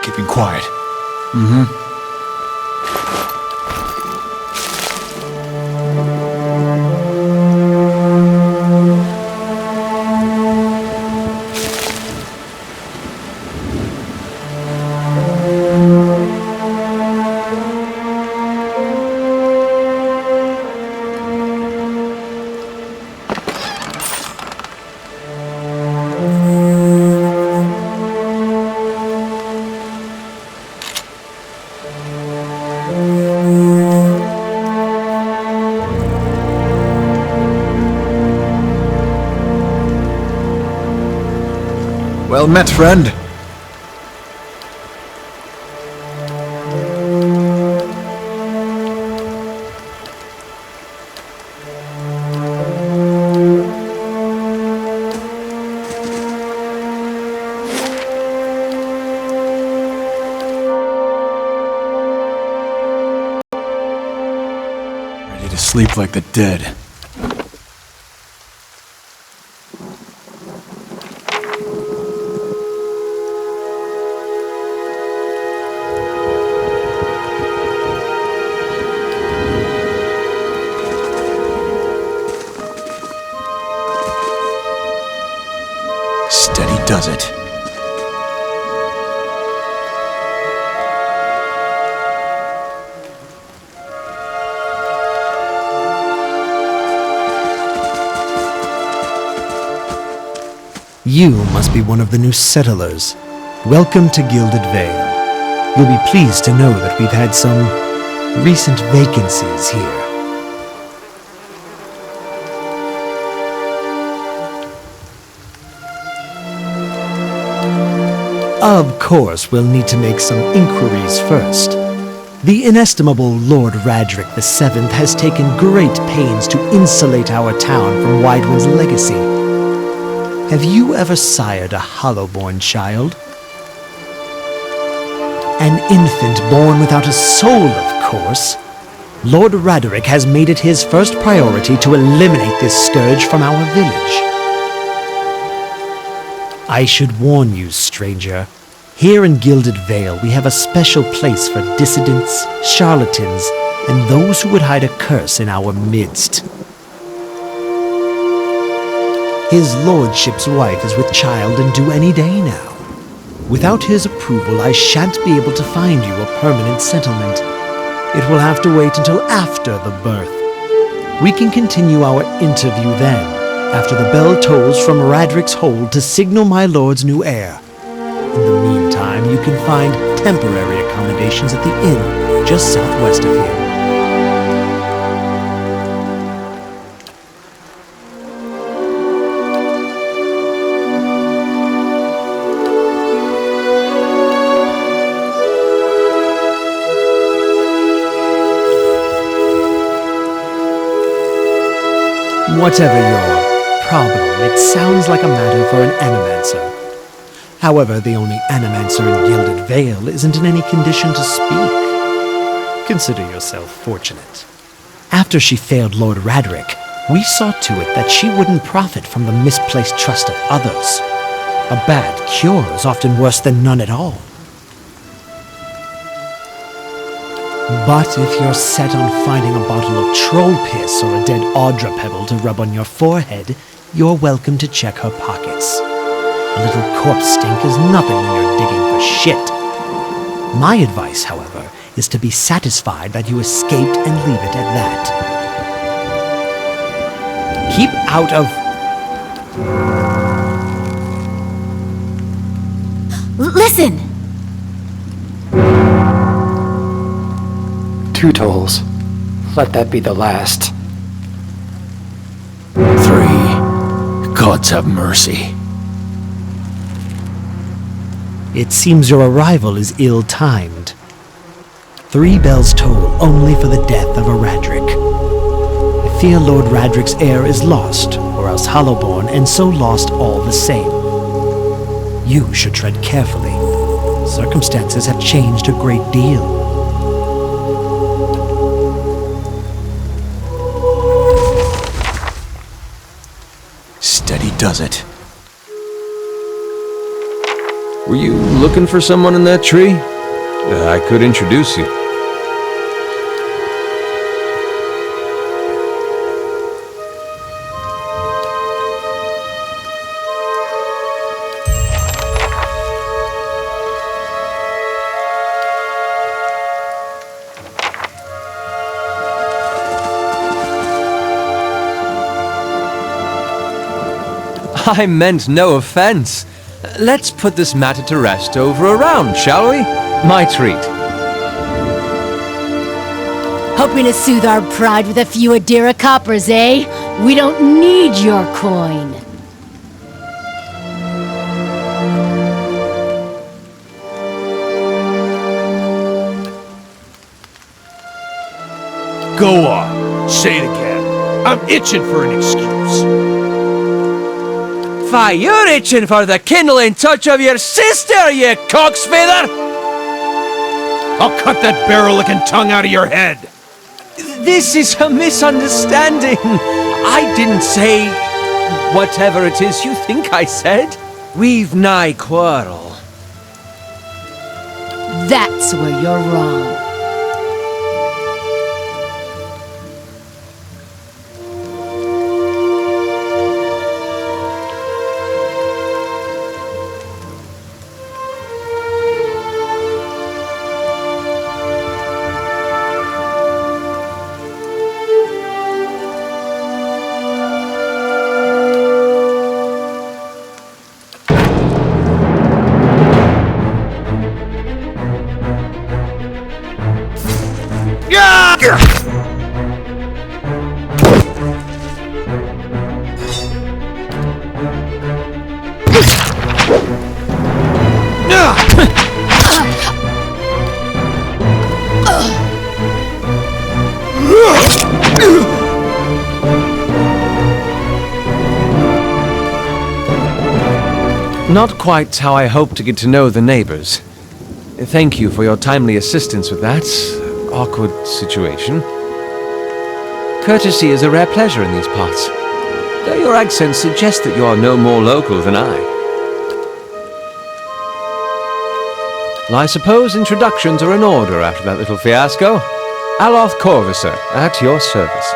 Keeping quiet. Well met, friend. Ready to sleep like the dead. Steady does it. You must be one of the new settlers. Welcome to Gilded Vale. You'll be pleased to know that we've had some recent vacancies here. Of course, we'll need to make some inquiries first. The inestimable Lord Radric VII has taken great pains to insulate our town from Widewind's legacy. Have you ever sired a hollow-born child? An infant born without a soul, of course. Lord Radric has made it his first priority to eliminate this scourge from our village. I should warn you, stranger. Here in Gilded Vale, we have a special place for dissidents, charlatans, and those who would hide a curse in our midst. His lordship's wife is with child and due any day now. Without his approval, I shan't be able to find you a permanent settlement. It will have to wait until after the birth. We can continue our interview then, after the bell tolls from Radric's hold to signal my lord's new heir. In the meantime, you can find temporary accommodations at the inn just southwest of here. Whatever your problem, it sounds like a matter for an animancer. However, the only animancer in Gilded Vale isn't in any condition to speak. Consider yourself fortunate. After she failed Lord Radric, we saw to it that she wouldn't profit from the misplaced trust of others. A bad cure is often worse than none at all. But if you're set on finding a bottle of troll piss or a dead Audra pebble to rub on your forehead, you're welcome to check her pockets. A little corpse stink is nothing when you're digging for shit. My advice, however, is to be satisfied that you escaped and leave it at that. Keep out of... Listen! 2 tolls. Let that be the last. 3. Gods have mercy. It seems your arrival is ill-timed. 3 bells toll only for the death of a Radric. I fear Lord Radric's heir is lost, or else Hollowborn, and so lost all the same. You should tread carefully. Circumstances have changed a great deal. Steady does it. Were you looking for someone in that tree? I could introduce you. I meant no offense. Let's put this matter to rest over a round, shall we? My treat. Hoping to soothe our pride with a few Adira coppers, eh? We don't need your coin. Go on. Say it again. I'm itching for an excuse. Why, you're itching for the kindling touch of your sister, you cocksfeather! I'll cut that barrel-licking tongue out of your head. This is a misunderstanding. I didn't say whatever it is you think I said. We've nigh quarrel. That's where you're wrong. Not quite how I hoped to get to know the neighbors. Thank you for your timely assistance with that awkward situation. Courtesy is a rare pleasure in these parts, though your accent suggests that you are no more local than I. Well, I suppose introductions are in order after that little fiasco. Aloth Corvisor, at your service.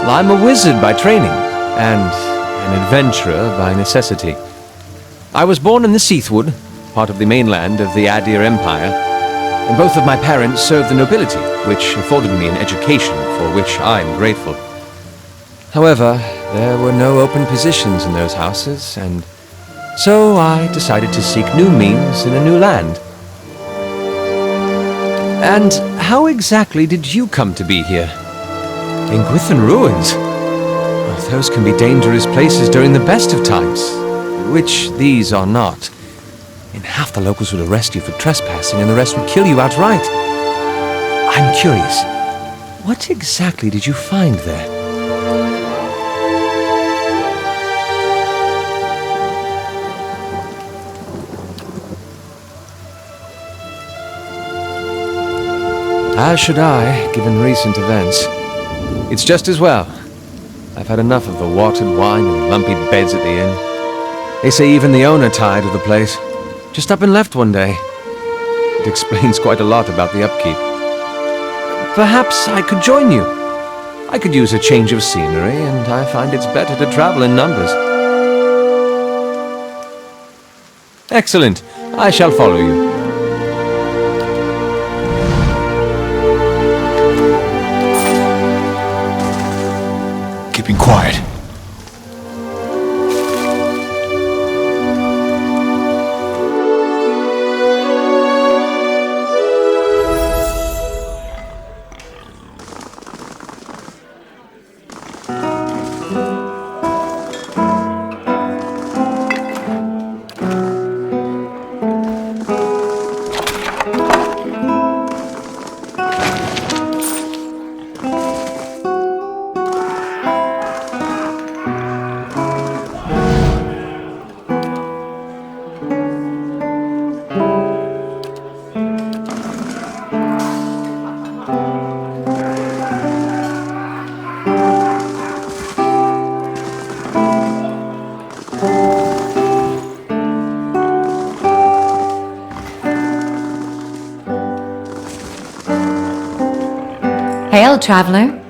Well, I'm a wizard by training, and an adventurer by necessity. I was born in the Seathwood, part of the mainland of the Adir Empire, and both of my parents served the nobility, which afforded me an education for which I am grateful. However, there were no open positions in those houses, and so I decided to seek new means in a new land. And how exactly did you come to be here? In Gwithan Ruins? Well, those can be dangerous places during the best of times, which these are not. And half the locals would arrest you for trespassing and the rest would kill you outright. I'm curious, what exactly did you find there? How should I, given recent events? It's just as well. I've had enough of the watered wine and lumpy beds at the inn. They say even the owner tired of the place. Just up and left one day. It explains quite a lot about the upkeep. Perhaps I could join you. I could use a change of scenery, and I find it's better to travel in numbers. Excellent. I shall follow you. Keeping quiet. sail, traveler.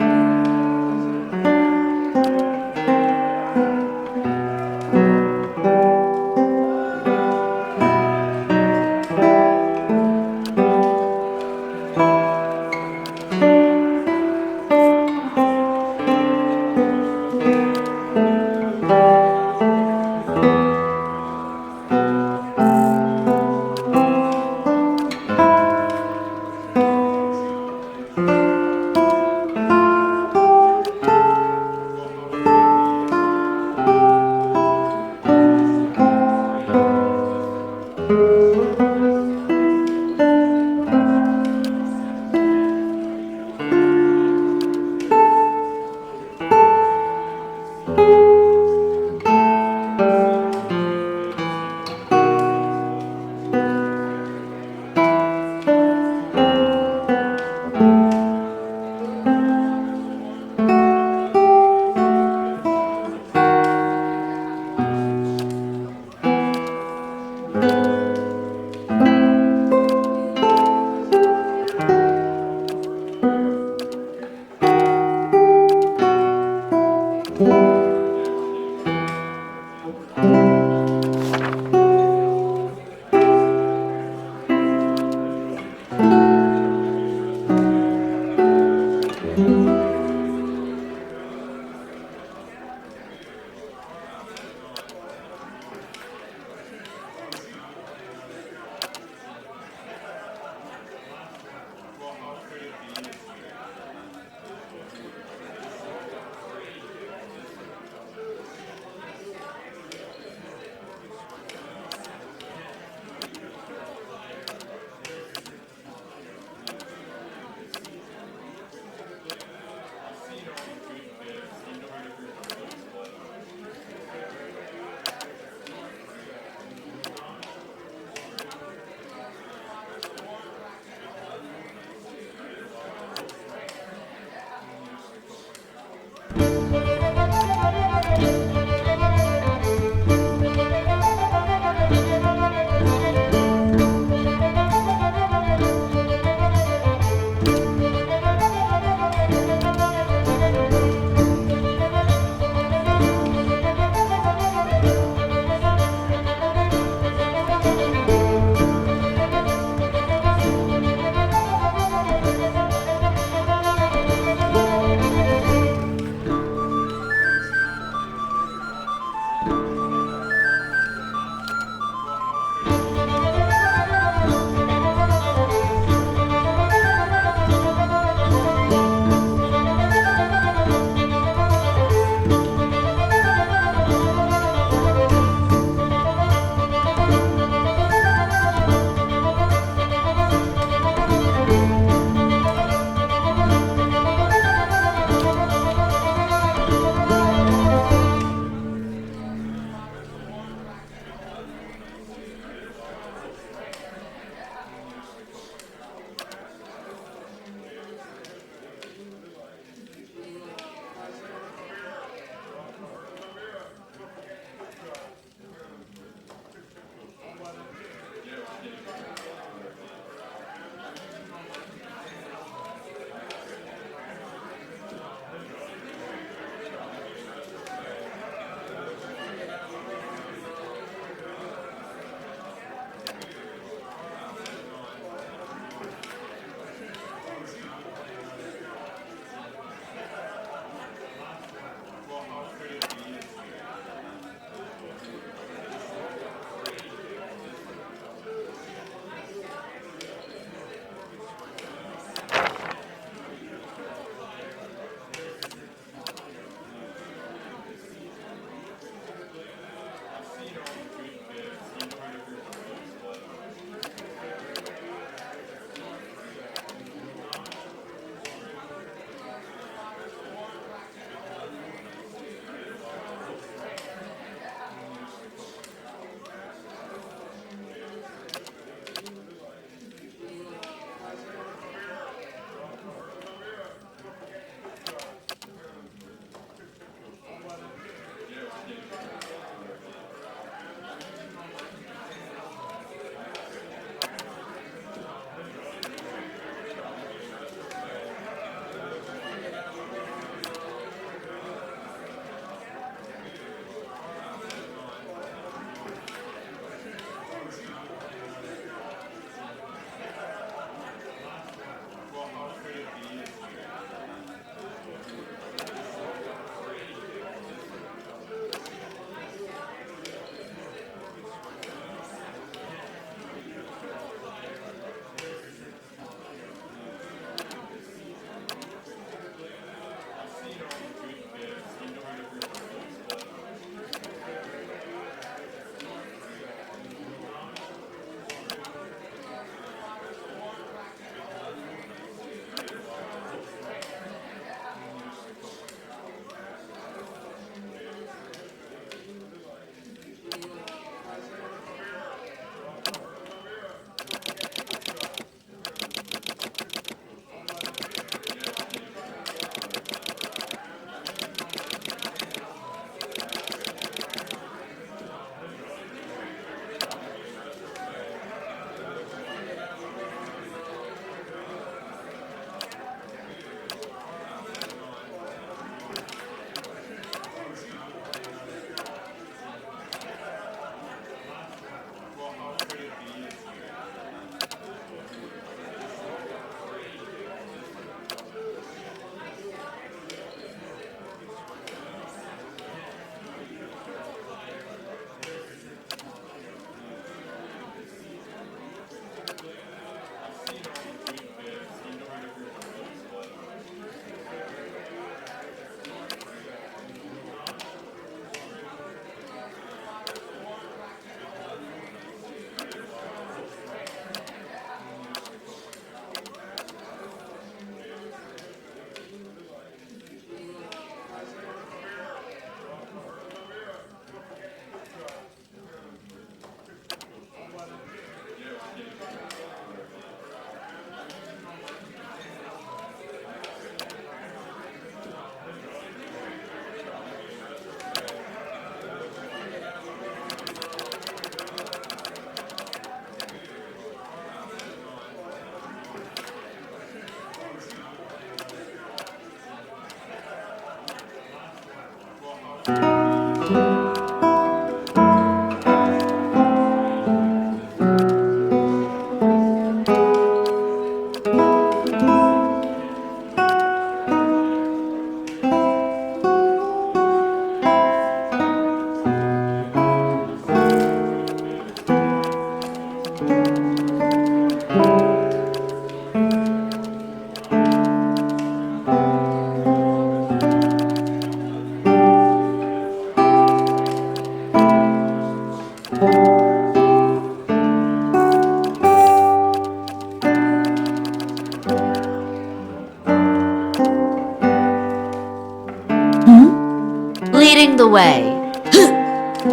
Leading the way.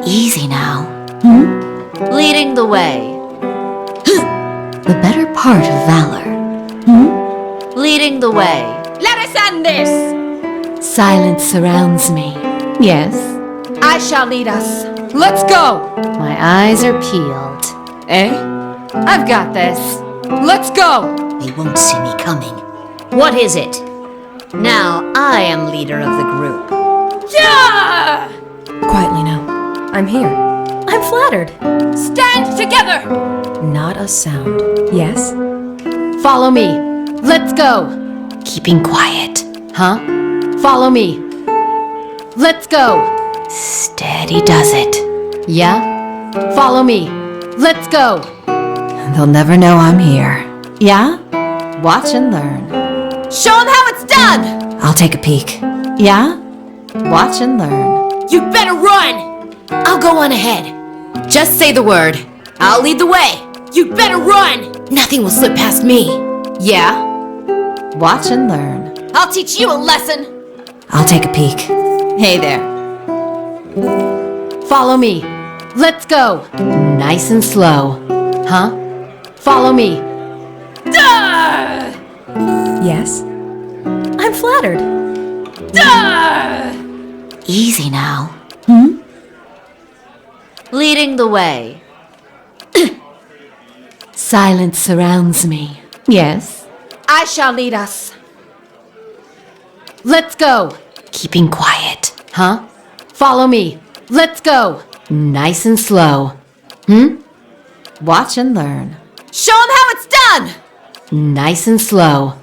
Easy now. Leading the way. The better part of valor. Leading the way. Silence surrounds me. Yes? I shall lead us. Let's go! My eyes are peeled. Eh? I've got this. Let's go! They won't see me coming. What is it? Now I am leader of the group. Quietly now. I'm here. I'm flattered. Stand together! Not a sound. Yes? Follow me. Let's go. Keeping quiet. Huh? Follow me. Let's go. Steady does it. Yeah? Follow me. Let's go. They'll never know I'm here. Yeah? Watch and learn. Show them how it's done! I'll take a peek. Yeah? Watch and learn. You better run! I'll go on ahead. Just say the word. I'll lead the way. You better run! Nothing will slip past me. Yeah? Watch and learn. I'll teach you a lesson. I'll take a peek. Hey there. Follow me. Let's go. Nice and slow. Huh? Follow me. Yes? I'm flattered. Easy now. Leading the way. Silence surrounds me. Yes? I shall lead us. Let's go. Keeping quiet. Huh? Follow me. Let's go. Nice and slow. Watch and learn. Show them how it's done! Nice and slow.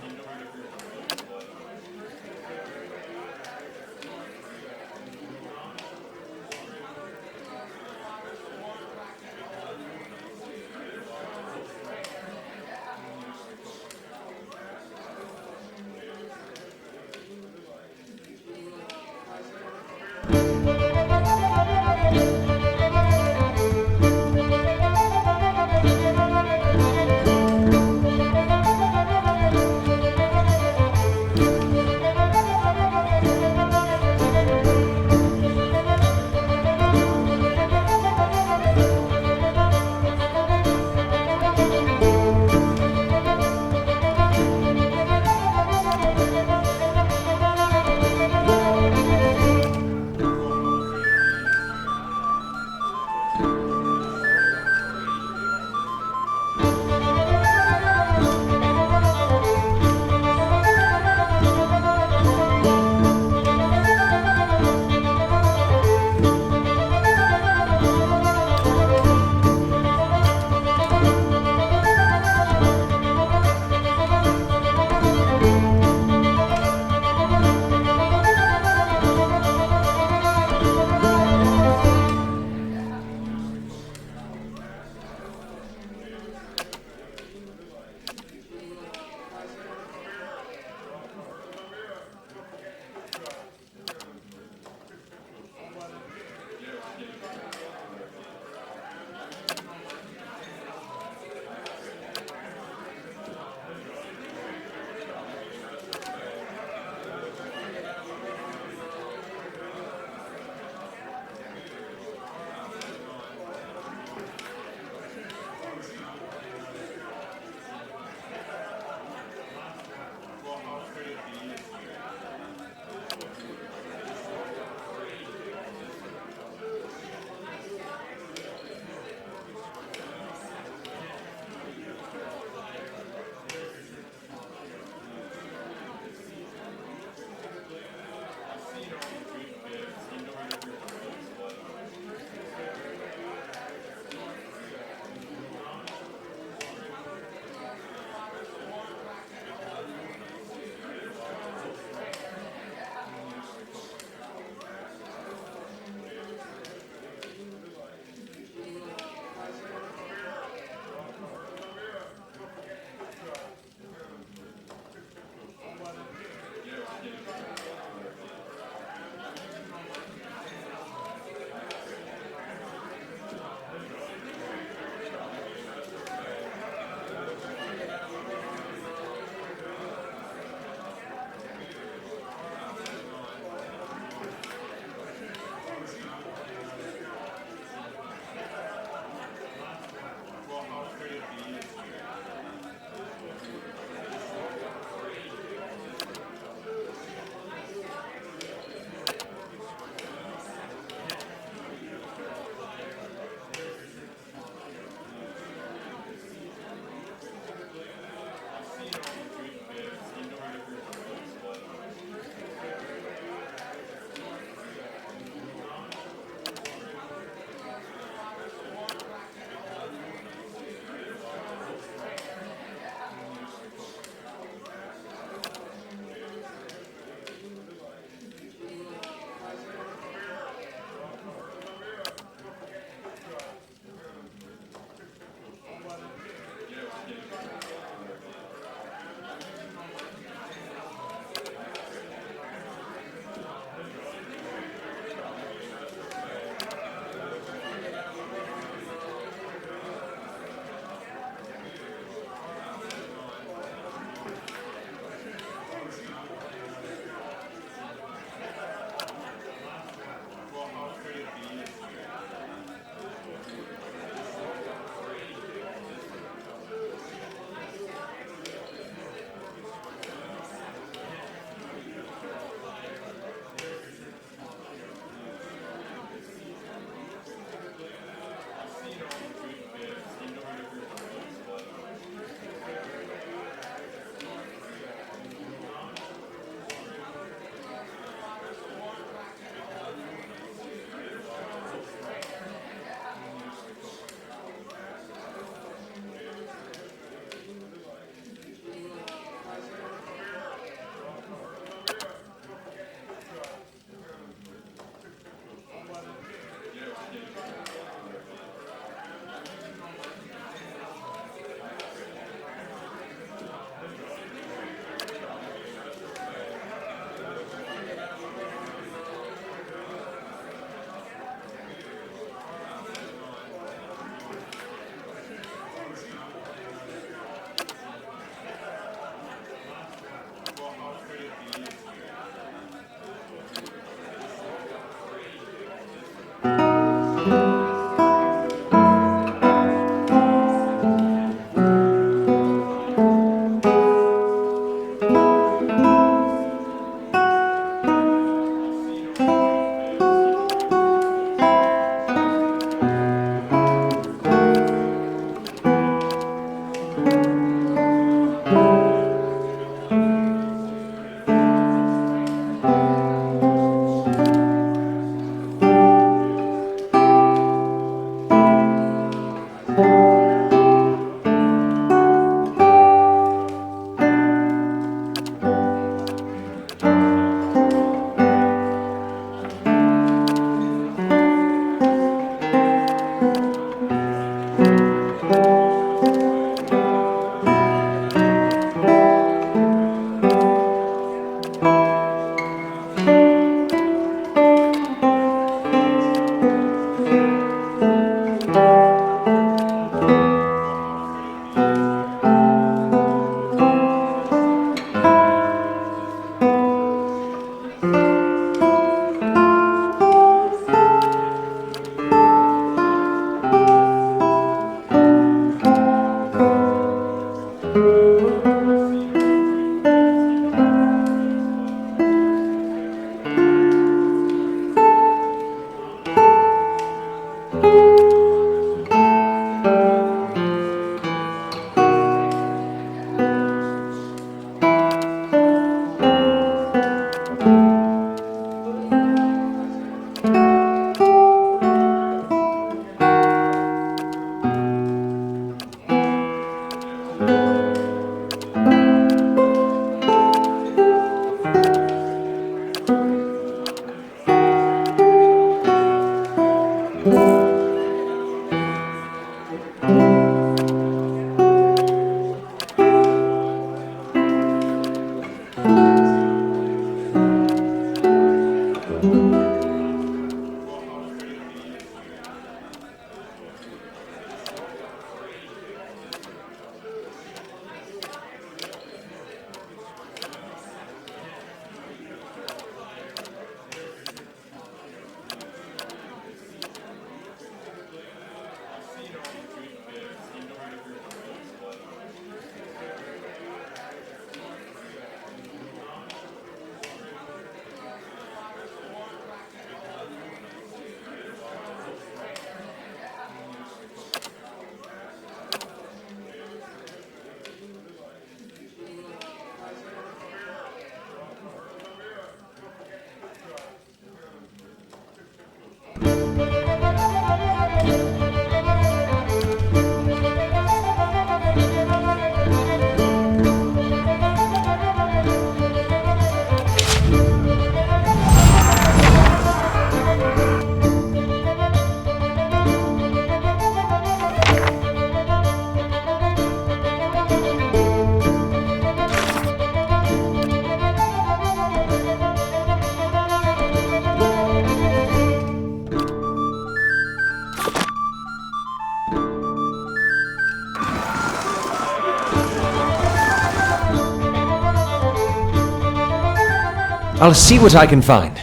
I'll see what I can find.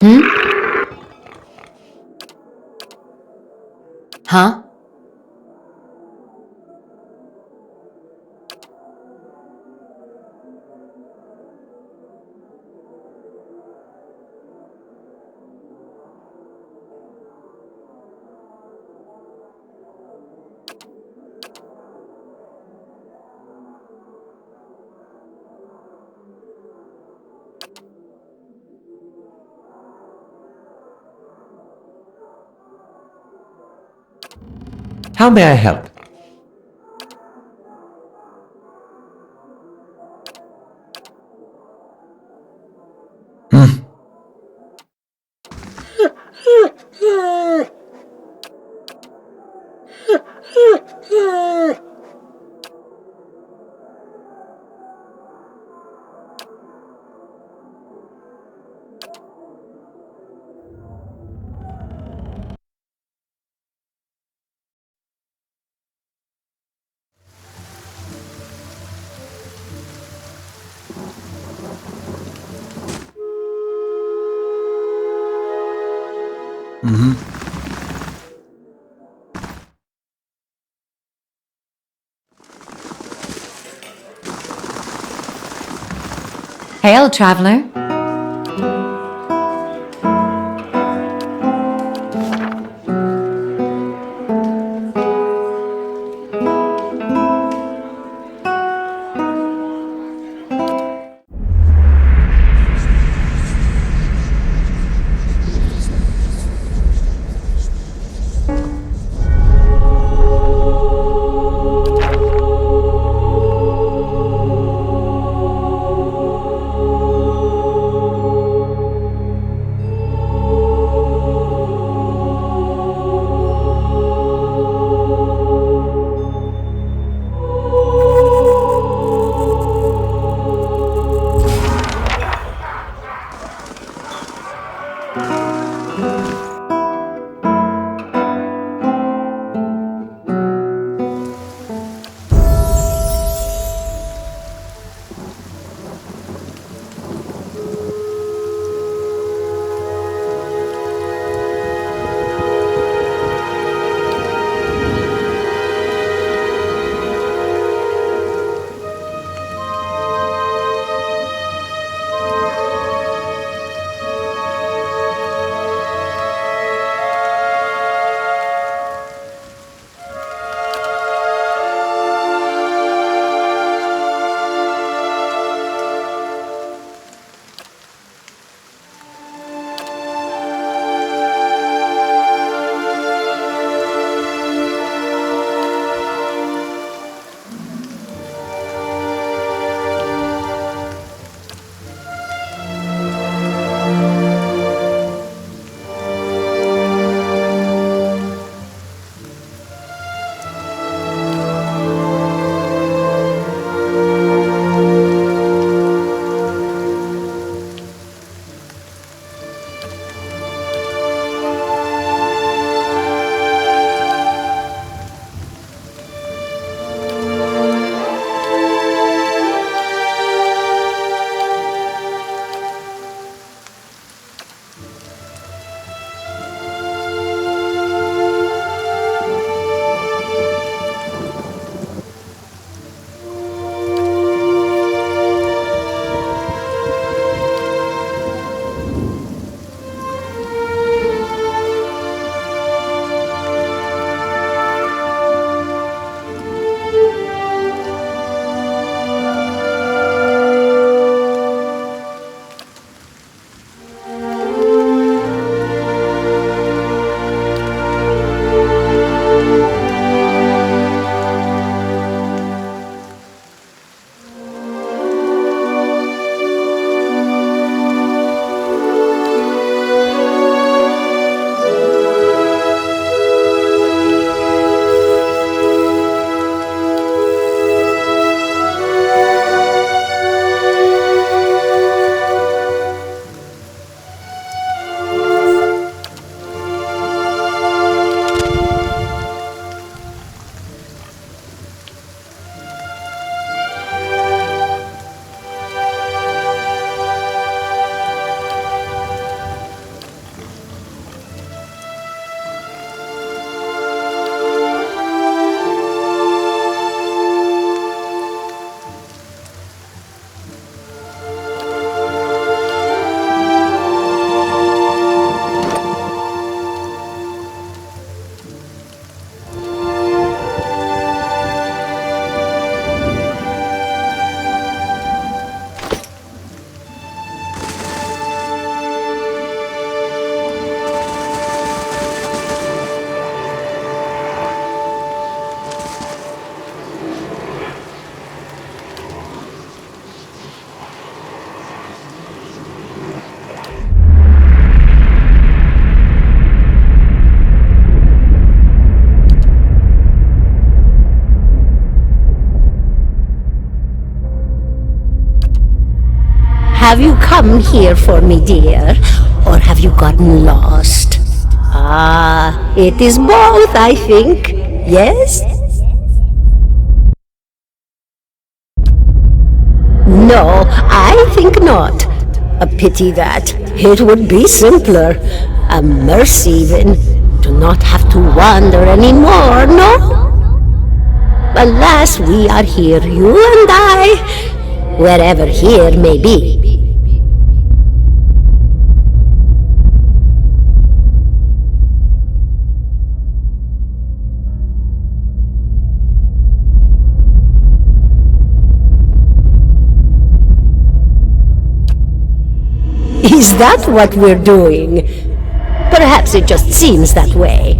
Huh? How may I help? Hail, traveler. Have you come here for me, dear? Or have you gotten lost? Ah, it is both, I think. Yes? No, I think not. A pity that. It would be simpler. A mercy even. To not have to wander anymore, no? Alas, we are here, you and I, wherever here may be. Is that what we're doing? Perhaps it just seems that way.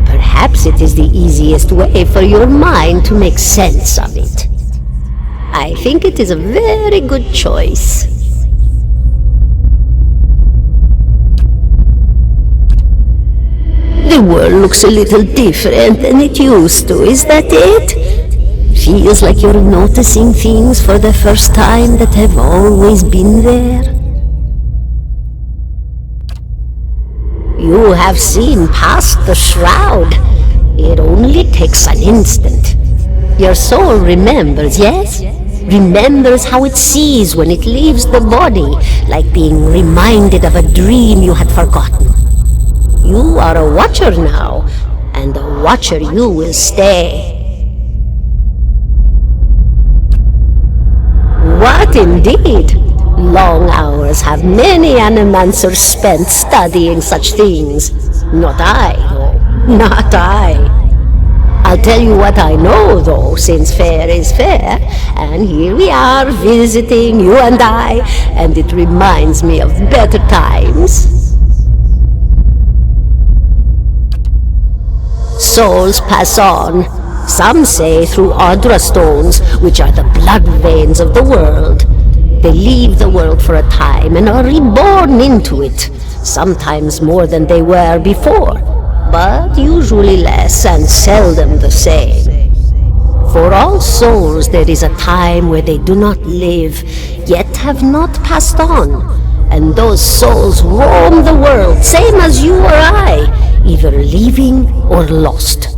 Perhaps it is the easiest way for your mind to make sense of it. I think it is a very good choice. The world looks a little different than it used to, is that it? Feels like you're noticing things for the first time that have always been there. You have seen past the shroud. It only takes an instant. Your soul remembers, yes? Remembers how it sees when it leaves the body, like being reminded of a dream you had forgotten. You are a watcher now, and a watcher you will stay. What indeed? Long hours have many animancers spent studying such things. Not I, though. Not I. I'll tell you what I know, though, since fair is fair, and here we are visiting, you and I, and it reminds me of better times. Souls pass on, some say through Audra stones, which are the blood veins of the world. They leave the world for a time and are reborn into it, sometimes more than they were before, but usually less and seldom the same. For all souls there is a time where they do not live, yet have not passed on, and those souls roam the world, same as you or I, either leaving or lost.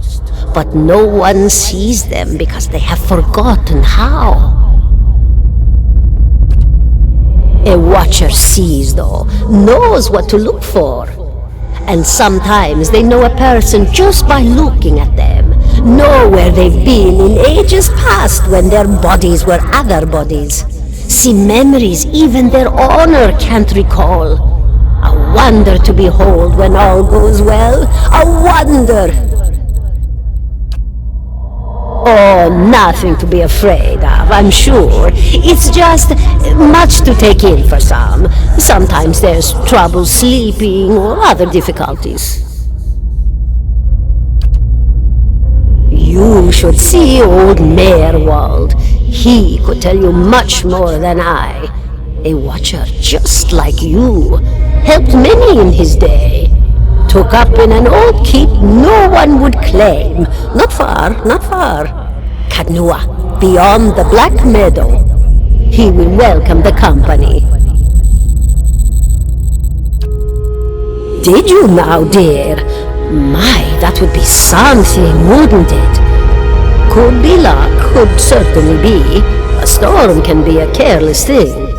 But no one sees them because they have forgotten how. A watcher sees, though, knows what to look for. And sometimes they know a person just by looking at them, know where they've been in ages past when their bodies were other bodies, see memories even their owner can't recall. A wonder to behold when all goes well, a wonder! Oh, nothing to be afraid of, I'm sure. It's just much to take in for some. Sometimes there's trouble sleeping or other difficulties. You should see old Meerwald. He could tell you much more than I. A watcher just like you. Helped many in his day. Took up in an old keep no one would claim. Not far, not far. Kadnua, beyond the Black Meadow. He will welcome the company. Did you now, dear? My, that would be something, wouldn't it? Could be luck, could certainly be. A storm can be a careless thing.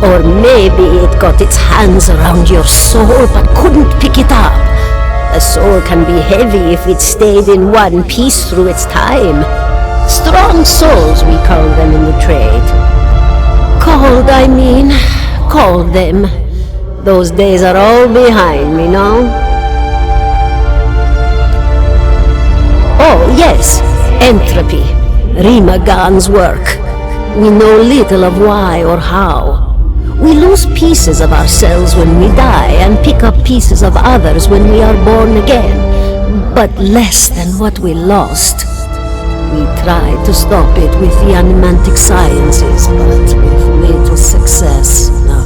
Or maybe it got its hands around your soul but couldn't pick it up. A soul can be heavy if it stayed in one piece through its time. Strong souls, we call them in the trade. Cold, I mean. Called them. Those days are all behind me now. Oh, yes. Entropy. Rimagan's work. We know little of why or how. We lose pieces of ourselves when we die and pick up pieces of others when we are born again, but less than what we lost. We tried to stop it with the animantic sciences, but with little success. No.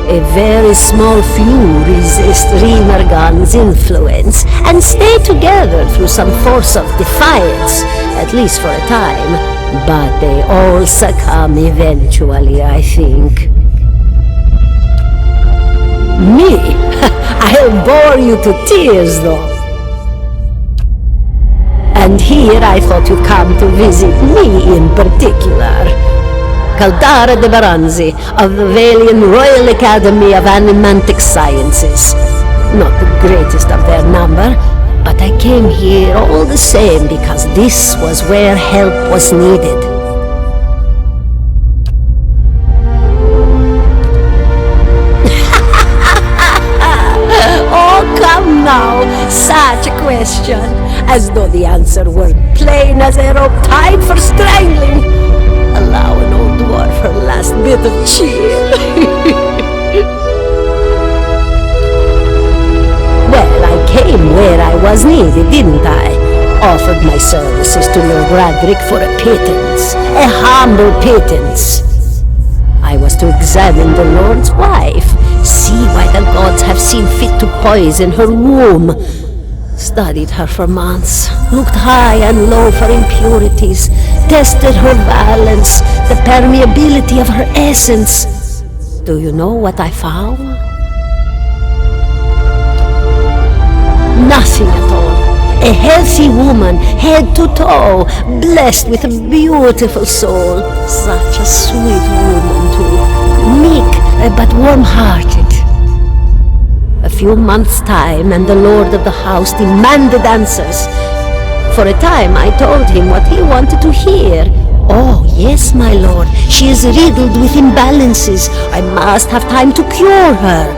A very small few resist Rimargan's influence and stay together through some force of defiance, at least for a time. But they all succumb eventually, I think. Me? I'll bore you to tears, though. And here I thought you'd come to visit me in particular. Caldara de Baranzi of the Valian Royal Academy of Animantic Sciences. Not the greatest of their number, but I came here all the same because this was where help was needed. Oh, come now, such a question, as though the answer were plain as a rope tied for strangling. Allow an old dwarf her last bit of cheer. Well, I came where I was needed, didn't I? Offered my services to Lord Radric for a pittance, a humble pittance. I was to examine the Lord's wife, see why the gods have seen fit to poison her womb. Studied her for months, looked high and low for impurities, tested her balance, the permeability of her essence. Do you know what I found? Nothing at all. A healthy woman, head to toe, blessed with a beautiful soul. Such a sweet woman, too. Meek, but warm-hearted. A few months' time, and the lord of the house demanded answers. For a time, I told him what he wanted to hear. Oh, yes, my lord, she is riddled with imbalances. I must have time to cure her.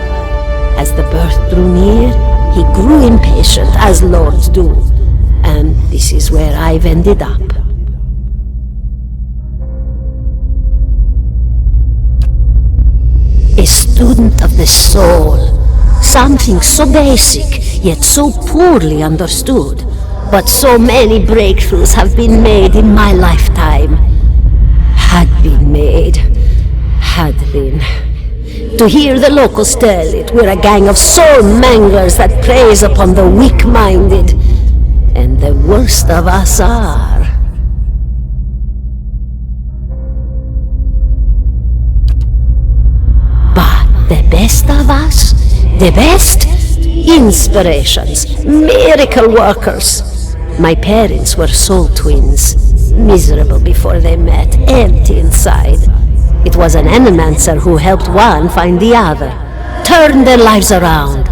As the birth drew near, he grew impatient, as lords do. And this is where I've ended up. A student of the soul. Something so basic, yet so poorly understood. But so many breakthroughs have been made in my lifetime. Had been. To hear the locals tell it, we're a gang of soul manglers that preys upon the weak-minded. And the worst of us are. But the best of us? The best? Inspirations, miracle workers. My parents were soul twins, miserable before they met, empty inside. It was an animancer who helped one find the other, turned their lives around.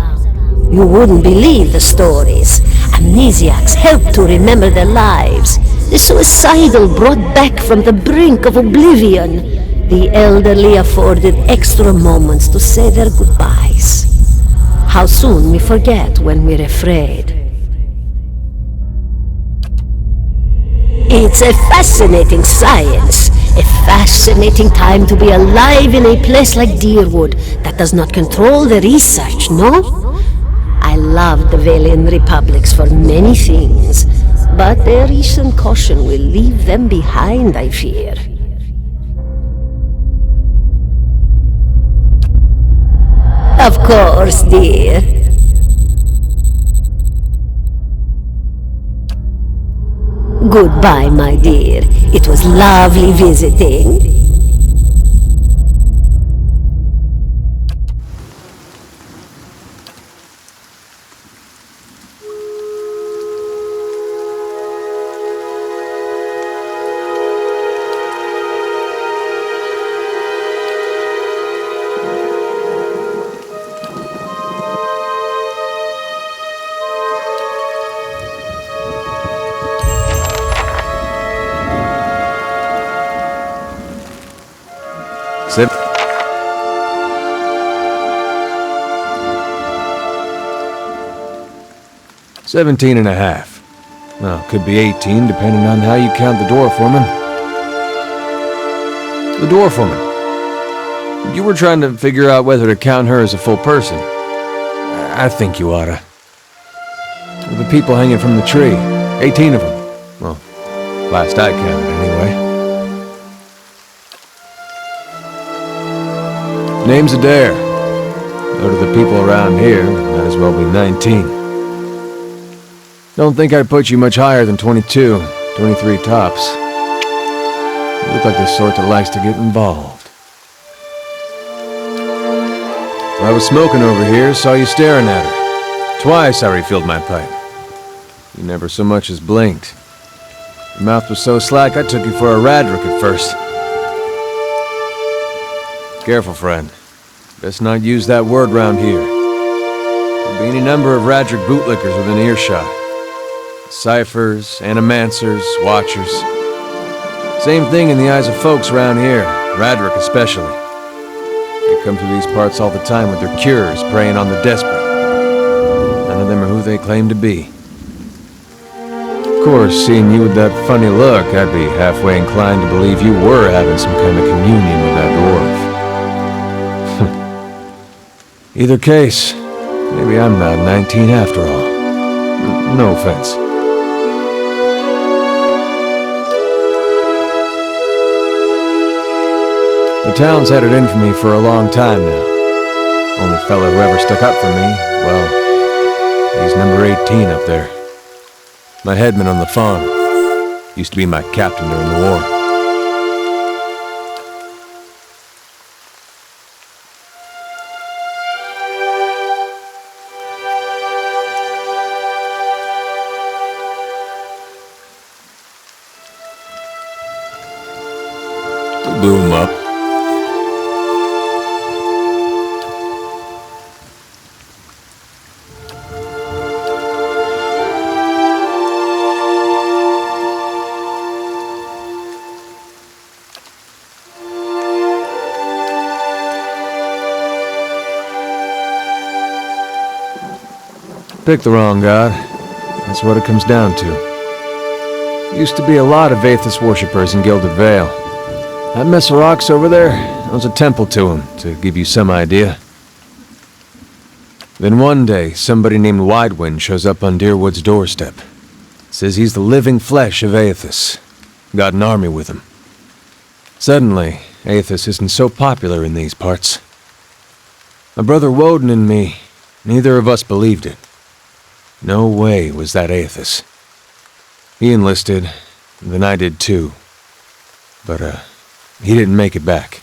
You wouldn't believe the stories. Amnesiacs helped to remember their lives. The suicidal brought back from the brink of oblivion. The elderly afforded extra moments to say their goodbyes. How soon we forget when we're afraid. It's a fascinating science. A fascinating time to be alive in a place like Deerwood that does not control the research, no? I love the Valian Republics for many things, but their recent caution will leave them behind, I fear. Of course, dear. Goodbye, my dear. It was lovely visiting. Sit. 17 and a half. Well, could be 18, depending on how you count the dwarf woman. The dwarf woman. You were trying to figure out whether to count her as a full person. I think you oughta. The people hanging from the tree. 18 of them. Well, last I counted, anyway. Name's Adair. So to the people around here, might as well be 19. Don't think I'd put you much higher than 22. 23 tops. You look like the sort that likes to get involved. I was smoking over here, saw you staring at her. Twice I refilled my pipe. You never so much as blinked. Your mouth was so slack I took you for a radrick at first. Careful, friend. Best not use that word round here. There'll be any number of radrick bootlickers within earshot. Ciphers, animancers, watchers. Same thing in the eyes of folks around here, radrick especially. They come through these parts all the time with their cures, preying on the desperate. None of them are who they claim to be. Of course, seeing you with that funny look, I'd be halfway inclined to believe you were having some kind of communion with that dwarf. Either case, maybe I'm not 19 after all. No offense. The town's had it in for me for a long time now. Only fellow who ever stuck up for me, well, he's number 18 up there. My headman on the farm. Used to be my captain during the war. Boom up. Picked the wrong god. That's what it comes down to. Used to be a lot of Aethys worshippers in Gilded Vale. That mess of rocks over there was a temple to him, to give you some idea. Then one day, somebody named Widewind shows up on Deerwood's doorstep. Says he's the living flesh of Aethys. Got an army with him. Suddenly, Aethys isn't so popular in these parts. My brother Woden and me, neither of us believed it. No way was that Aethys. He enlisted, then I did too. But, he didn't make it back.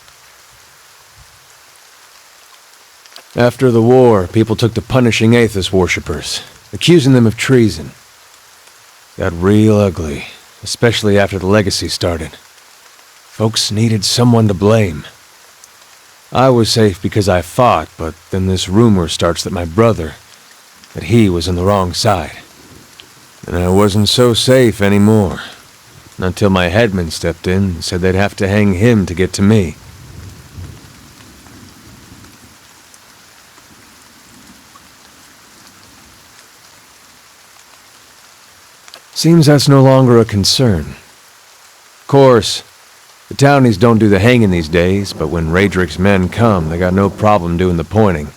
After the war, people took to punishing Aethys worshippers, accusing them of treason. Got real ugly, especially after the legacy started. Folks needed someone to blame. I was safe because I fought, but then this rumor starts that my brother, that he was on the wrong side. And I wasn't so safe anymore. Until my headman stepped in and said they'd have to hang him to get to me. Seems that's no longer a concern. Of course, the townies don't do the hanging these days, but when Raedric's men come, they got no problem doing the pointing.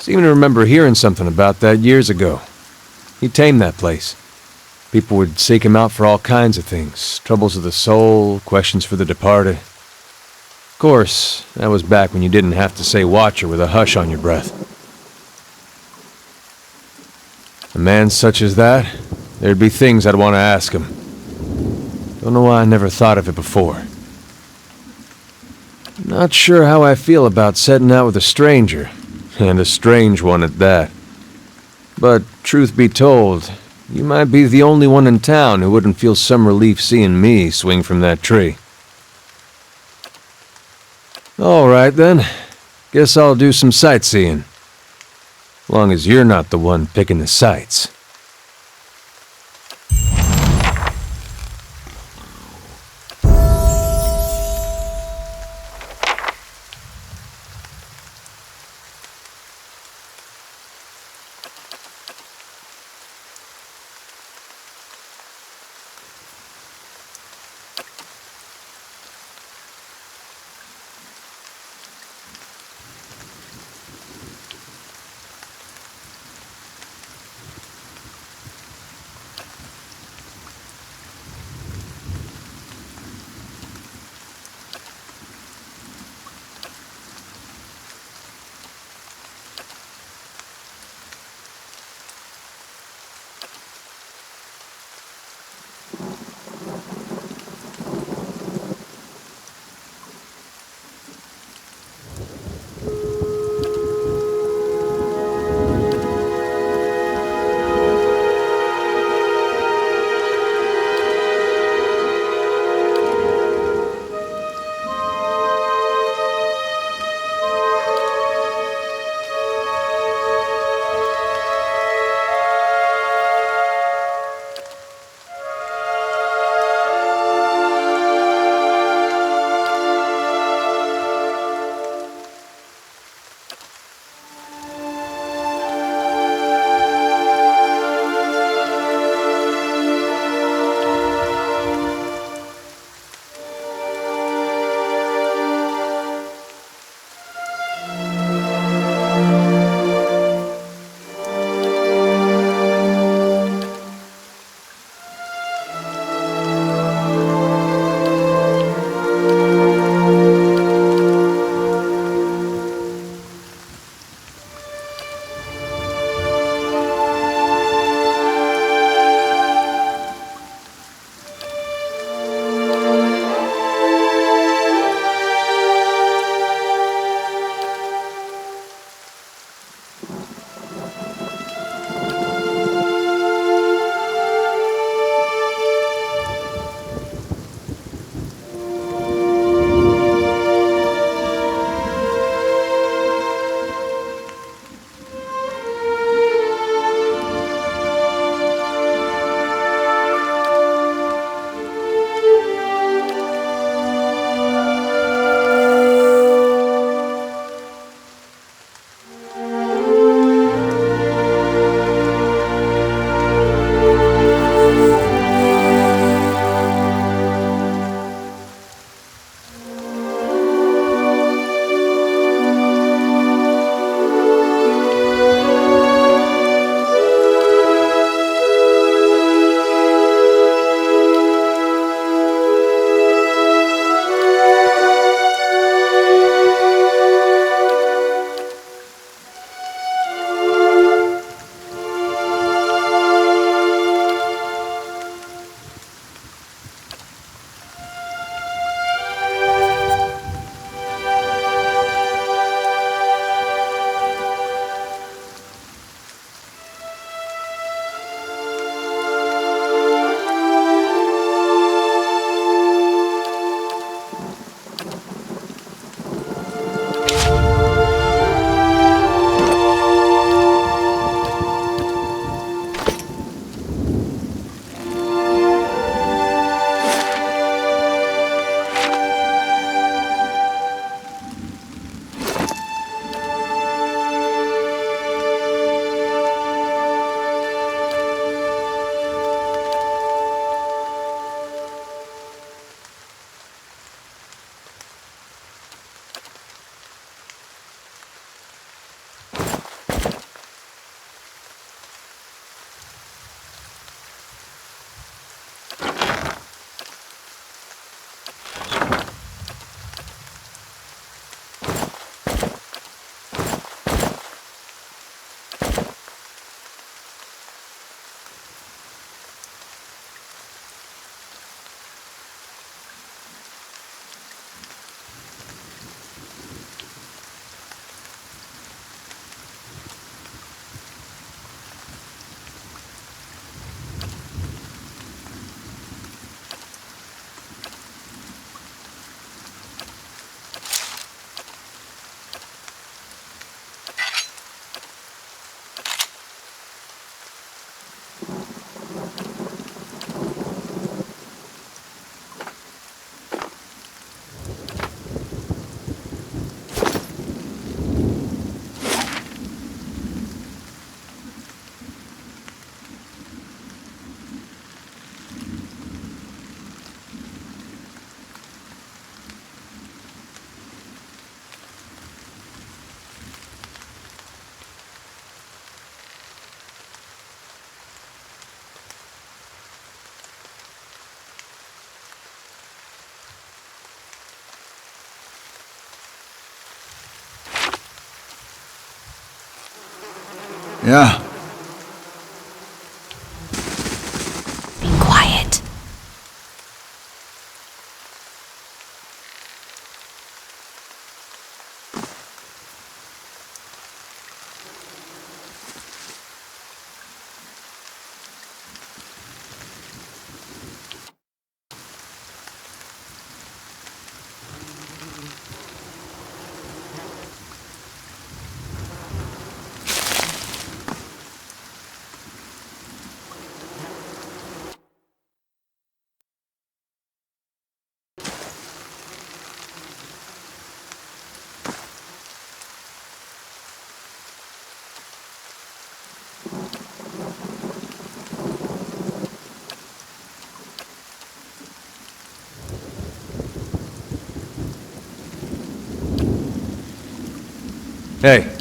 Seem to remember hearing something about that years ago. He tamed that place. People would seek him out for all kinds of things. Troubles of the soul, questions for the departed. Of course, that was back when you didn't have to say Watcher with a hush on your breath. A man such as that, there'd be things I'd want to ask him. Don't know why I never thought of it before. Not sure how I feel about setting out with a stranger. and a strange one at that. But truth be told, you might be the only one in town who wouldn't feel some relief seeing me swing from that tree. All right, then. Guess I'll do some sightseeing. Long as you're not the one picking the sights. Yeah. Be quiet. Hey.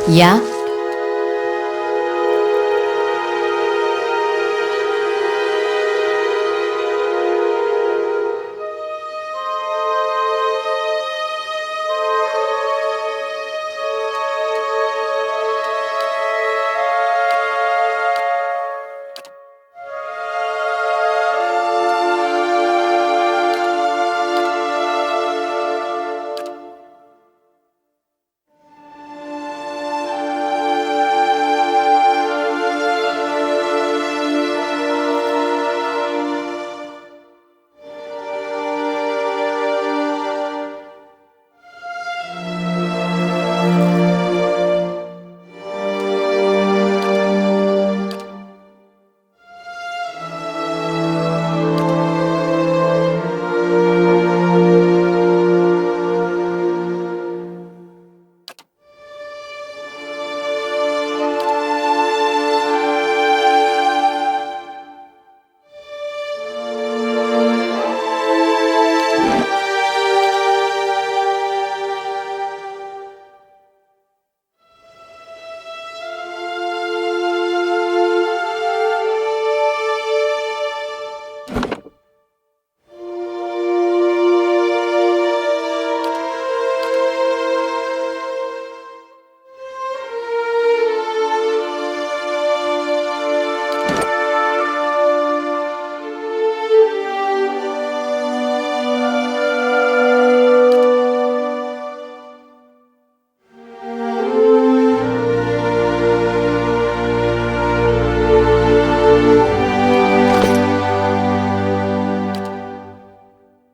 Yeah?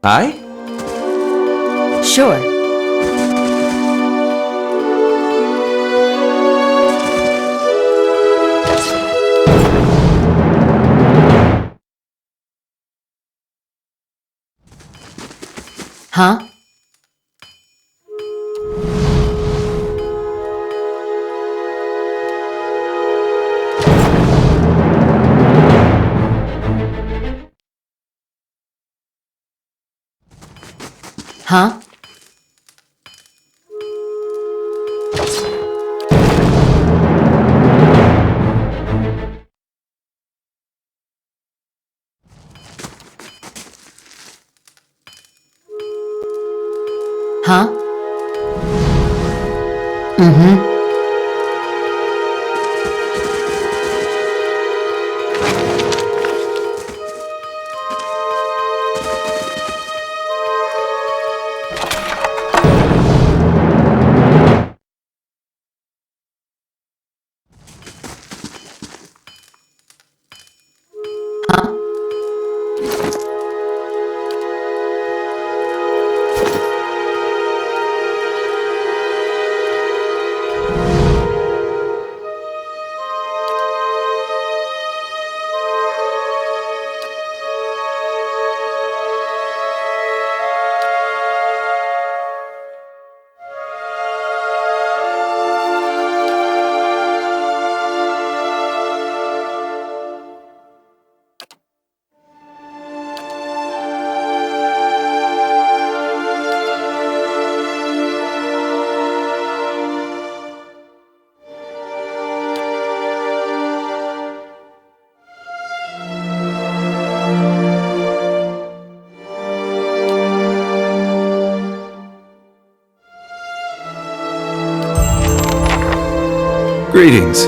Hi? Sure. Huh? Huh? Huh? Mm-hmm. Greetings.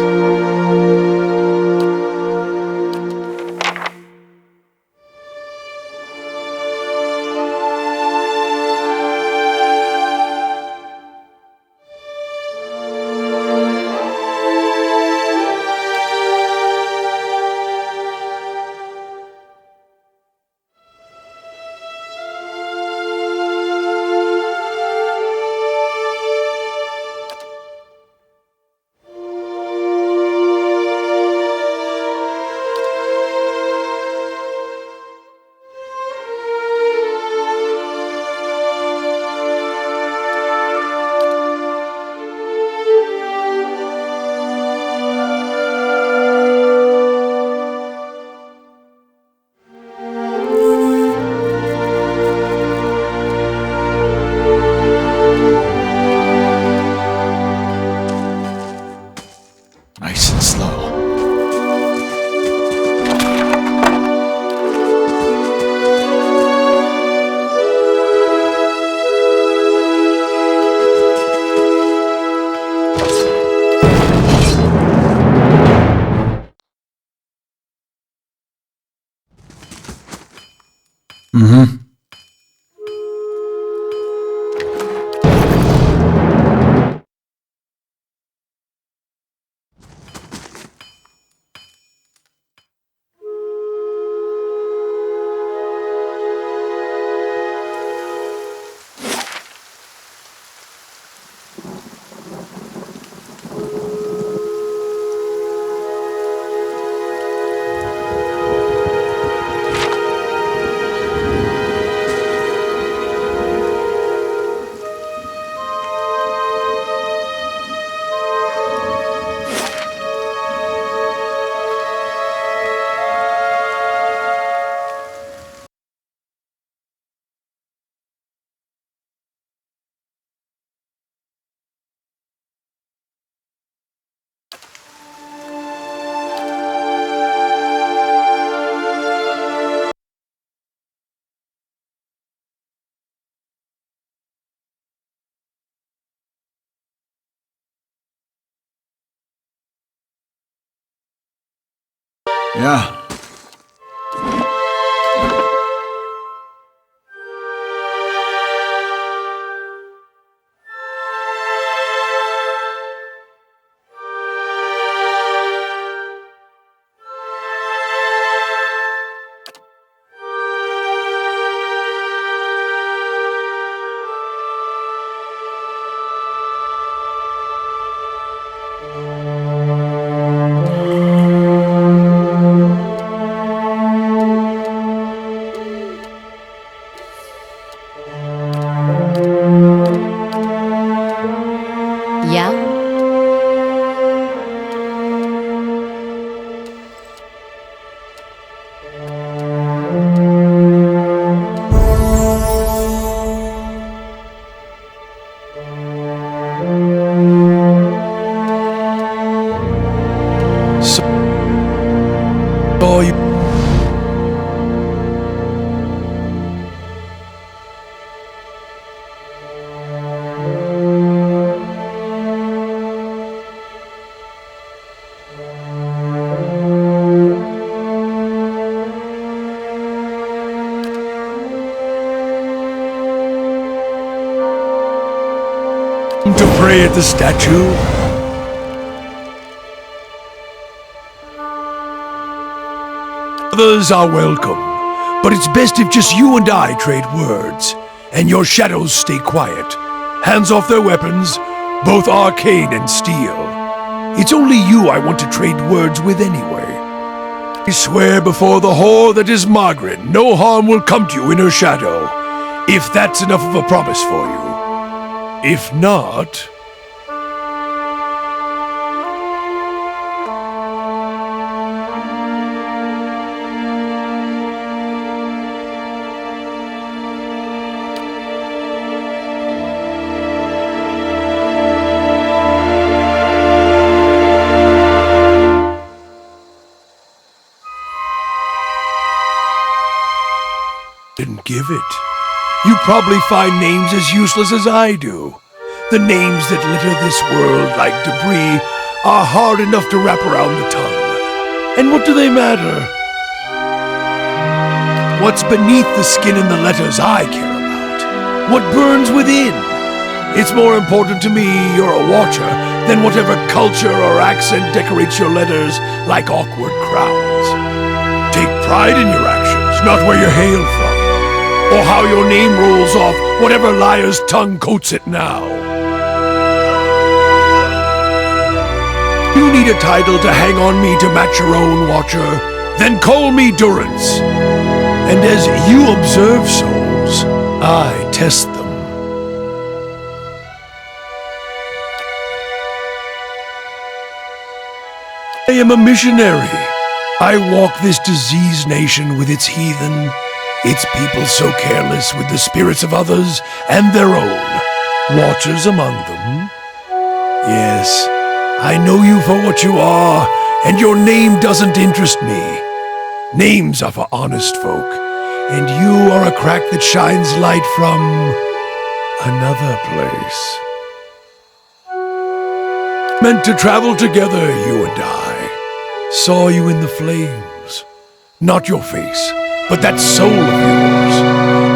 Nice and slow. Mm-hmm. Yeah. Yeah? Oh, you... To pray at the statue? Others are welcome, but it's best if just you and I trade words, and your shadows stay quiet. Hands off their weapons, both arcane and steel. It's only you I want to trade words with anyway. I swear before the whore that is Margaret, no harm will come to you in her shadow, if that's enough of a promise for you. If not... didn't give it. You probably find names as useless as I do. The names that litter this world like debris are hard enough to wrap around the tongue. And what do they matter? What's beneath the skin and the letters I care about? What burns within? It's more important to me you're a watcher than whatever culture or accent decorates your letters like awkward crowns. Take pride in your actions, not where you hail from, or how your name rolls off whatever liar's tongue coats it now. You need a title to hang on me to match your own, Watcher, then call me Durance. And as you observe souls, I test them. I am a missionary. I walk this diseased nation with its heathen, its people so careless with the spirits of others and their own, watchers among them. Yes, I know you for what you are, and your name doesn't interest me. Names are for honest folk, and you are a crack that shines light from another place. Meant to travel together, you and I. Saw you in the flames. Not your face, but that soul of yours,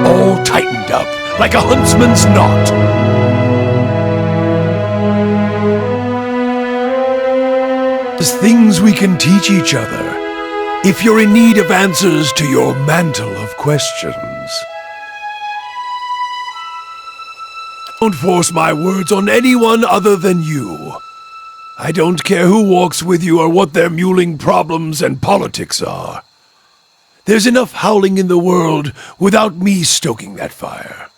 all tightened up like a huntsman's knot. There's things we can teach each other, if you're in need of answers to your mantle of questions. Don't force my words on anyone other than you. I don't care who walks with you or what their mewling problems and politics are. There's enough howling in the world without me stoking that fire.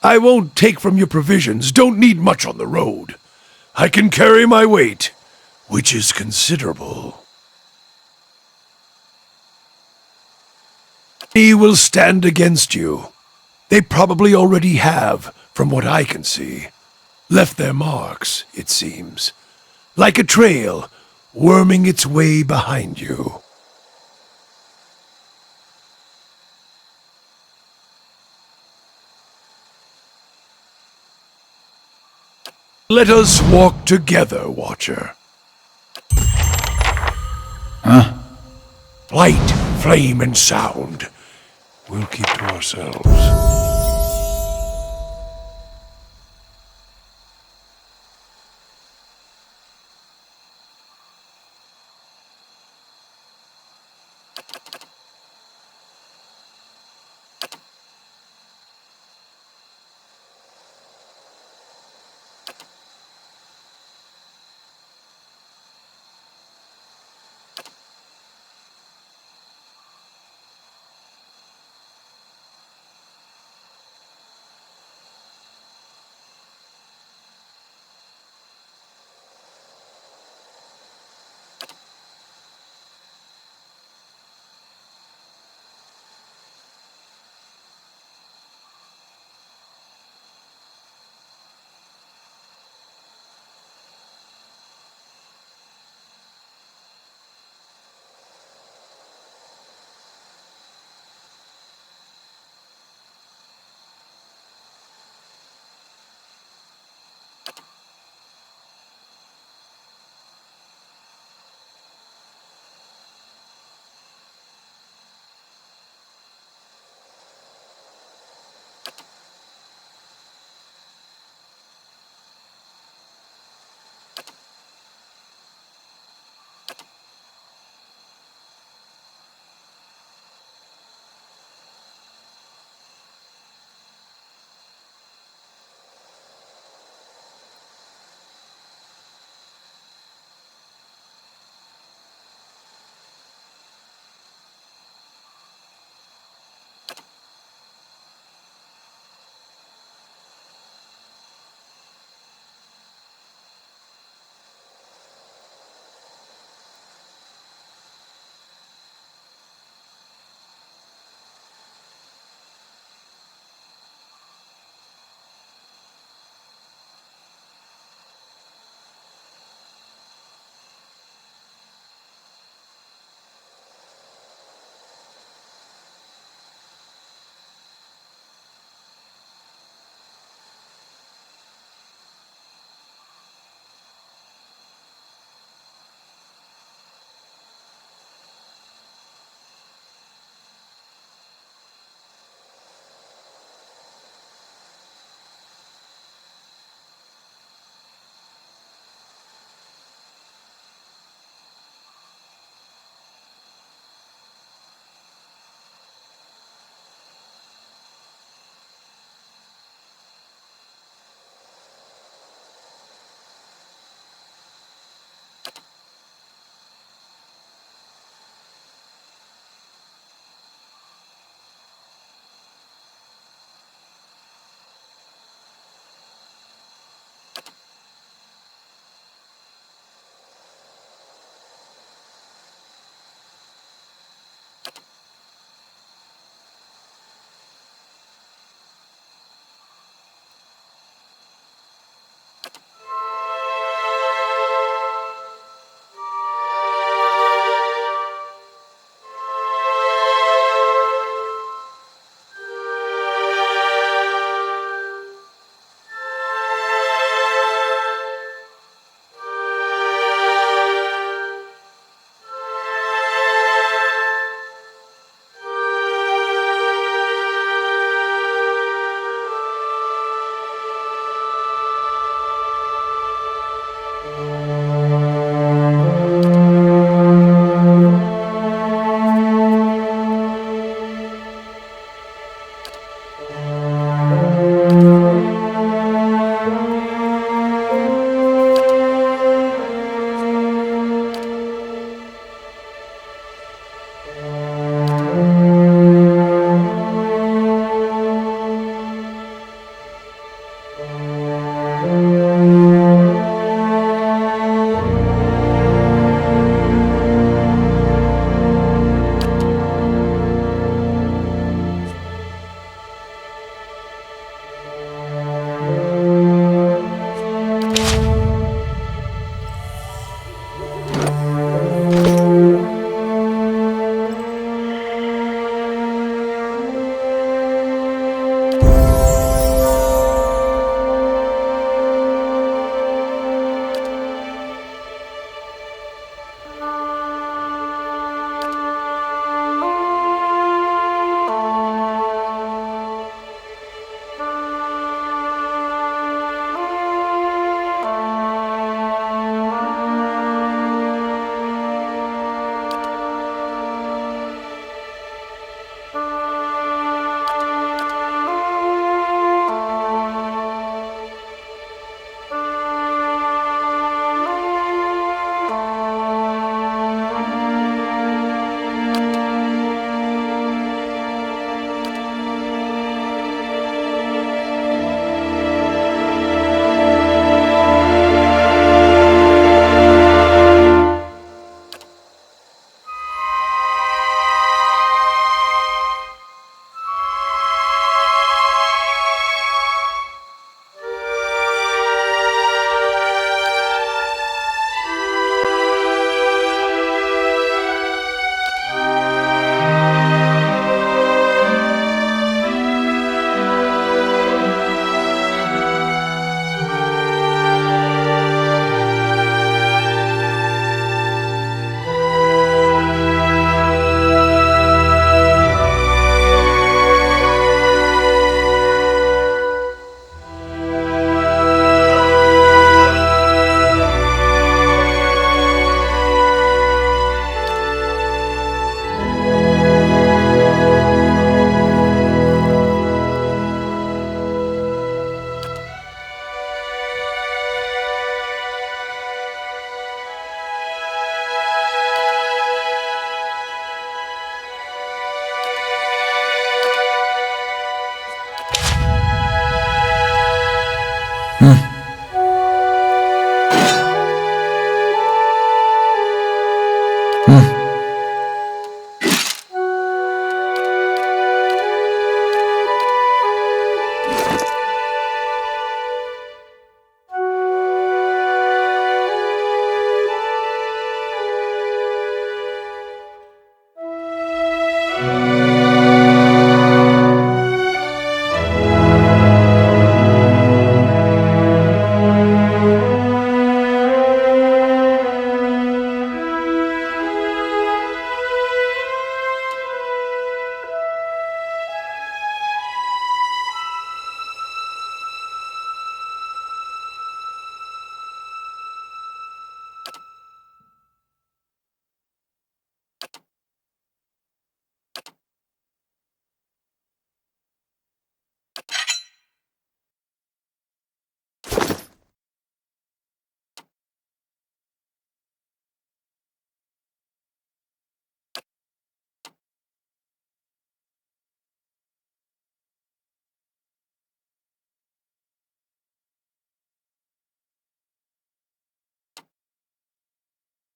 I won't take from your provisions, don't need much on the road. I can carry my weight, which is considerable. Many will stand against you. They probably already have, from what I can see. Left their marks, it seems. Like a trail, worming its way behind you. Let us walk together, Watcher. Huh? Light, flame, and sound. We'll keep to ourselves.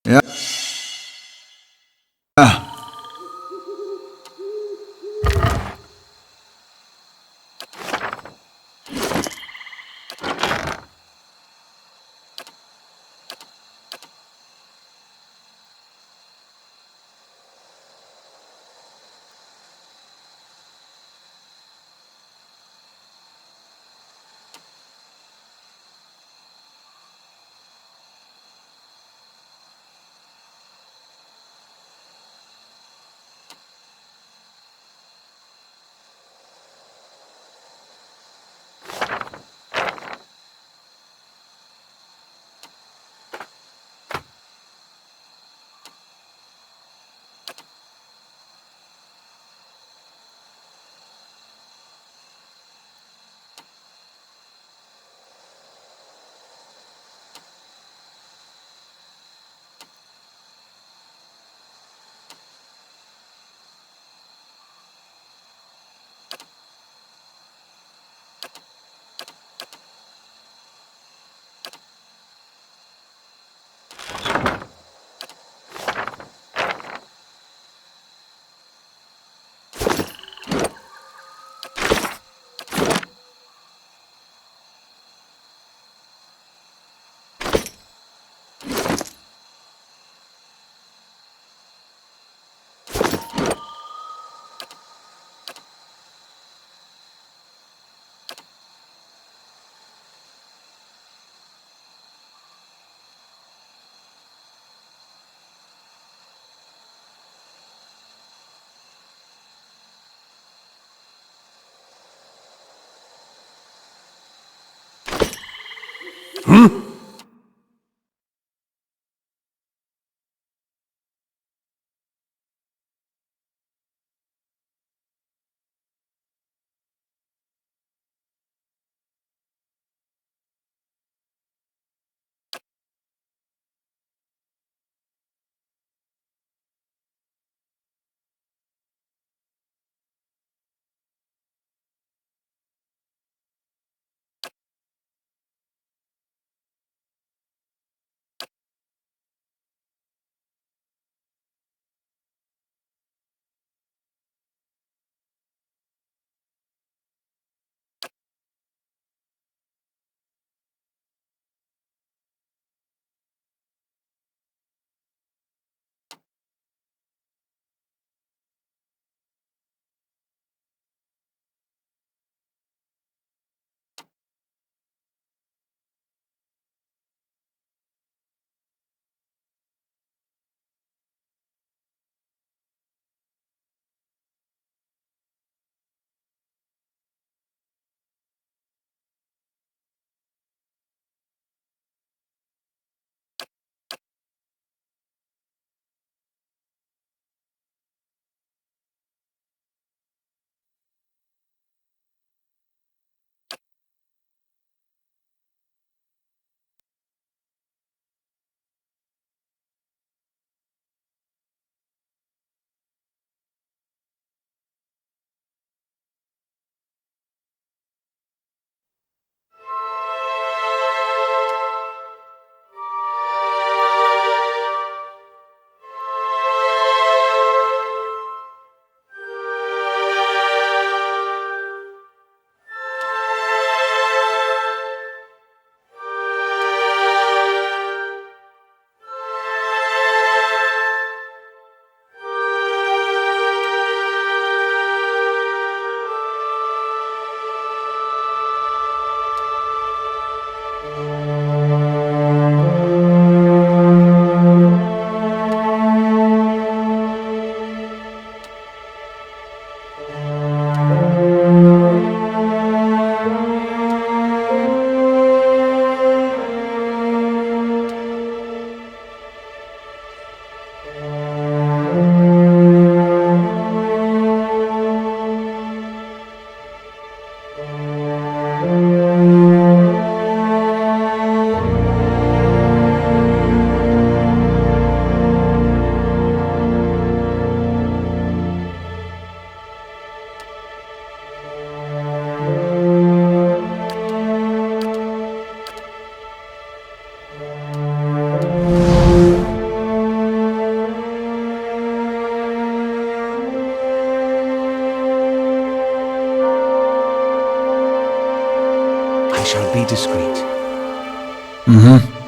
야. 야. shall be discreet. Mm-hmm.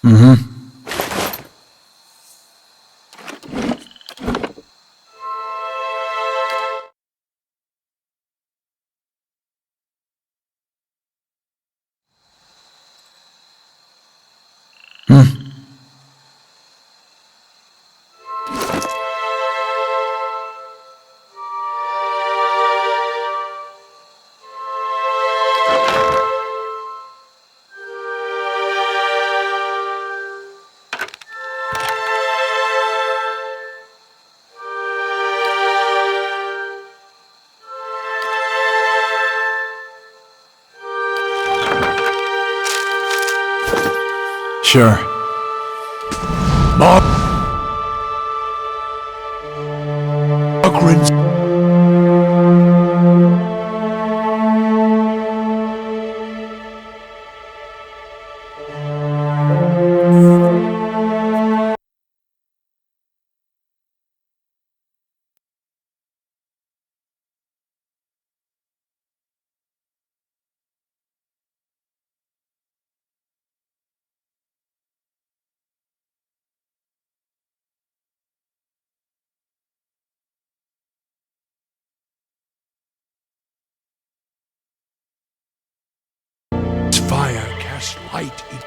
Mm-hmm. Sure. Margaret. Fire cast light in.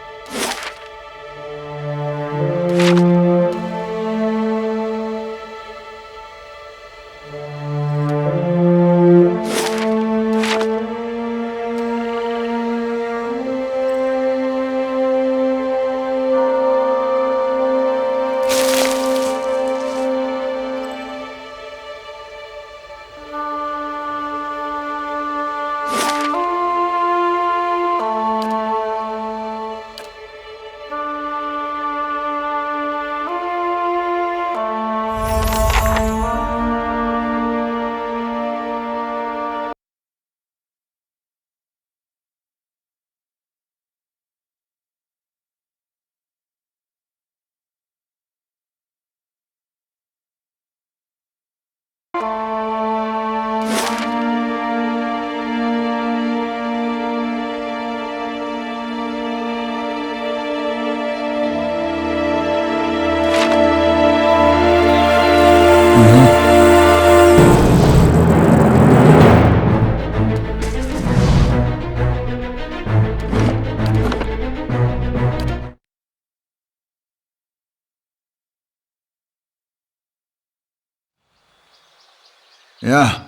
Yeah.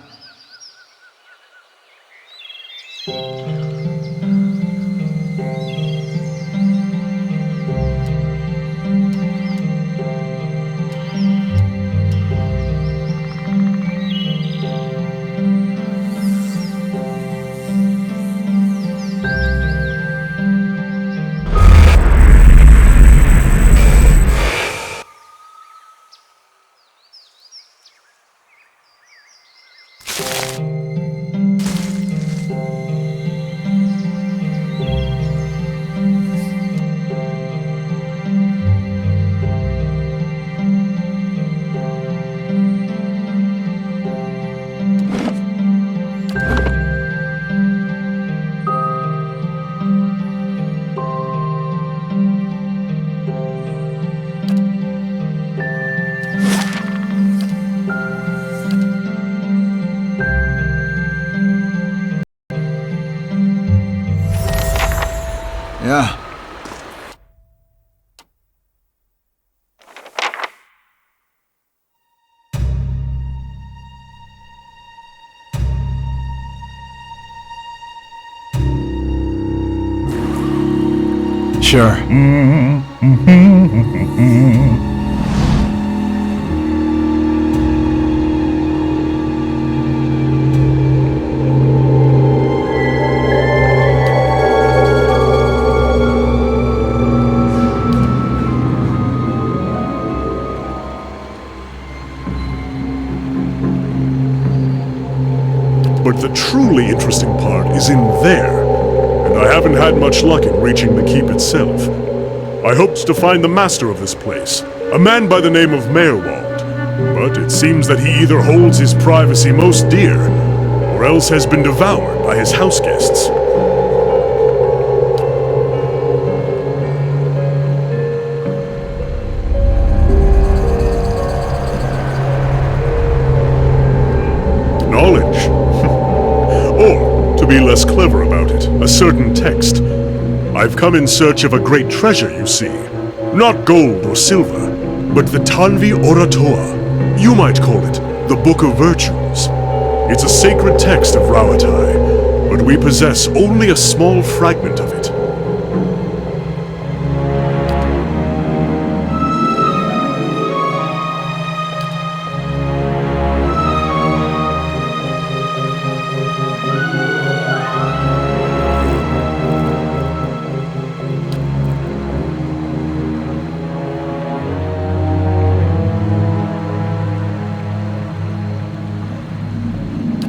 Yeah. Sure. But the truly interesting part is in there, and I haven't had much luck in reaching the keep itself. I hoped to find the master of this place, a man by the name of Meerwald, but it seems that he either holds his privacy most dear, or else has been devoured by his house guests. Knowledge. Or, to be less clever about it, a certain text. I've come in search of a great treasure, you see. Not gold or silver, but the Tanvi Oratoa. You might call it the Book of Virtues. It's a sacred text of Rauatai, but we possess only a small fragment of it.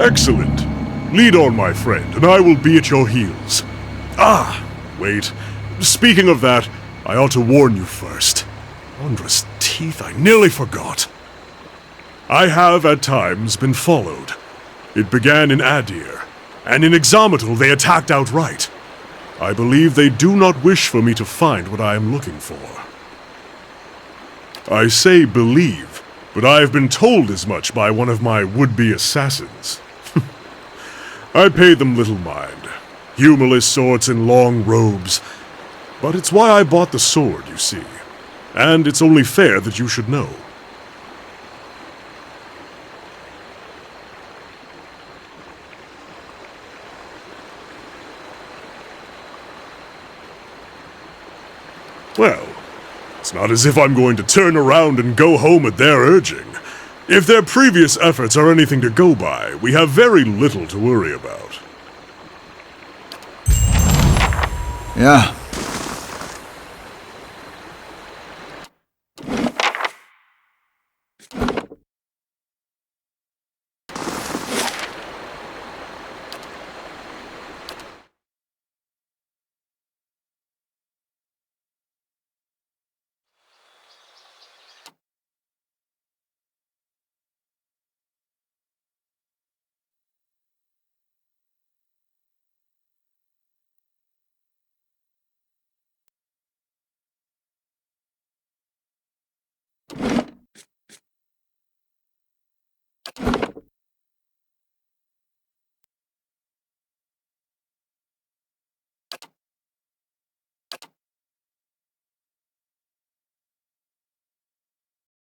Excellent. Lead on, my friend, and I will be at your heels. Ah, wait. Speaking of that, I ought to warn you first. Wondrous teeth, I nearly forgot. I have, at times, been followed. It began in Adir, and in Exometal they attacked outright. I believe they do not wish for me to find what I am looking for. I say believe, but I have been told as much by one of my would-be assassins. I pay them little mind. Humorless sorts in long robes. But it's why I bought the sword, you see. And it's only fair that you should know. Well, it's not as if I'm going to turn around and go home at their urging. If their previous efforts are anything to go by, we have very little to worry about. Yeah.